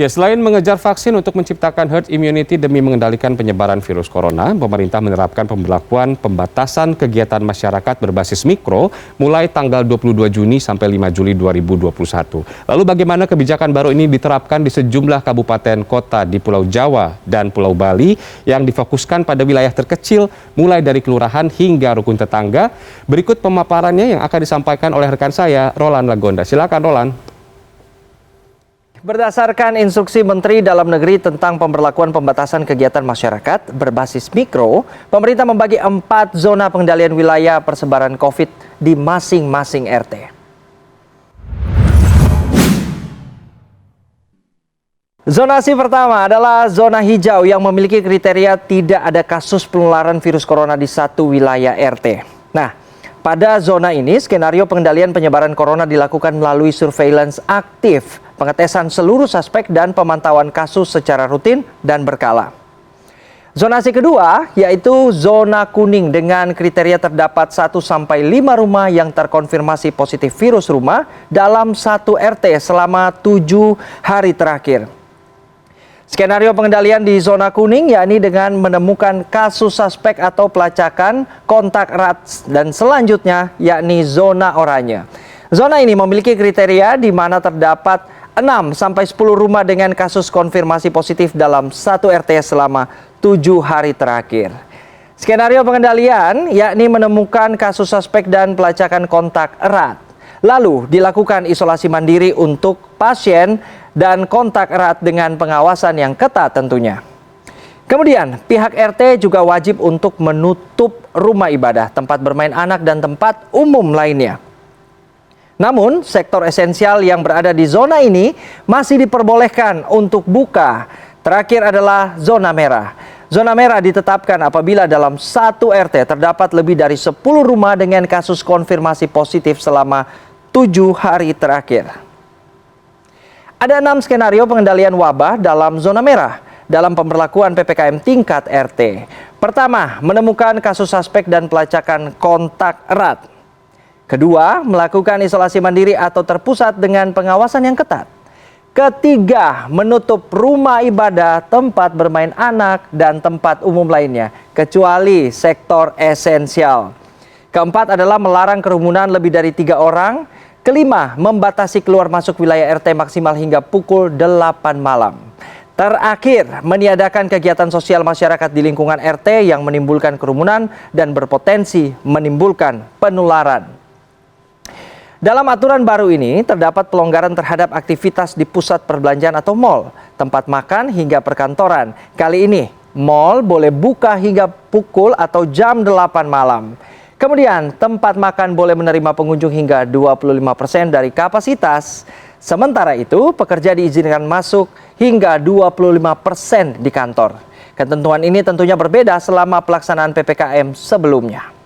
Ya, selain mengejar vaksin untuk menciptakan herd immunity demi mengendalikan penyebaran virus corona, pemerintah menerapkan pemberlakuan pembatasan kegiatan masyarakat berbasis mikro mulai tanggal 22 Juni sampai 5 Juli 2021. Lalu bagaimana kebijakan baru ini diterapkan di sejumlah kabupaten kota di Pulau Jawa dan Pulau Bali yang difokuskan pada wilayah terkecil mulai dari kelurahan hingga rukun tetangga? Berikut pemaparannya yang akan disampaikan oleh rekan saya, Roland Lagonda. Silakan, Roland. Berdasarkan instruksi Menteri Dalam Negeri tentang pemberlakuan pembatasan kegiatan masyarakat berbasis mikro, pemerintah membagi 4 zona pengendalian wilayah persebaran COVID di masing-masing RT. Zonasi pertama adalah zona hijau yang memiliki kriteria tidak ada kasus penularan virus corona di satu wilayah RT. Nah, pada zona ini, skenario pengendalian penyebaran corona dilakukan melalui surveillance aktif, pengetesan seluruh suspek dan pemantauan kasus secara rutin dan berkala. Zonasi kedua yaitu zona kuning dengan kriteria terdapat 1-5 rumah yang terkonfirmasi positif virus rumah dalam satu RT selama 7 hari terakhir. Skenario pengendalian di zona kuning yakni dengan menemukan kasus suspek atau pelacakan kontak erat, dan selanjutnya yakni zona oranye. Zona ini memiliki kriteria di mana terdapat 6-10 rumah dengan kasus konfirmasi positif dalam satu RT selama 7 hari terakhir. Skenario pengendalian yakni menemukan kasus suspek dan pelacakan kontak erat. Lalu dilakukan isolasi mandiri untuk pasien dan kontak erat dengan pengawasan yang ketat tentunya. Kemudian pihak RT juga wajib untuk menutup rumah ibadah, tempat bermain anak dan tempat umum lainnya. Namun sektor esensial yang berada di zona ini masih diperbolehkan untuk buka. Terakhir adalah zona merah. Zona merah ditetapkan apabila dalam satu RT terdapat lebih dari 10 rumah dengan kasus konfirmasi positif selama 7 hari terakhir. Ada 6 skenario pengendalian wabah dalam zona merah dalam pemberlakuan PPKM tingkat RT. Pertama, menemukan kasus suspek dan pelacakan kontak erat. Kedua, melakukan isolasi mandiri atau terpusat dengan pengawasan yang ketat. Ketiga, menutup rumah ibadah, tempat bermain anak, dan tempat umum lainnya, kecuali sektor esensial. Keempat adalah melarang kerumunan lebih dari 3 orang. Kelima, membatasi keluar masuk wilayah RT maksimal hingga pukul 8 malam. Terakhir, meniadakan kegiatan sosial masyarakat di lingkungan RT yang menimbulkan kerumunan dan berpotensi menimbulkan penularan. Dalam aturan baru ini, terdapat pelonggaran terhadap aktivitas di pusat perbelanjaan atau mal, tempat makan hingga perkantoran. Kali ini, mal boleh buka hingga pukul atau jam 8 malam. Kemudian, tempat makan boleh menerima pengunjung hingga 25% dari kapasitas. Sementara itu, pekerja diizinkan masuk hingga 25% di kantor. Ketentuan ini tentunya berbeda selama pelaksanaan PPKM sebelumnya.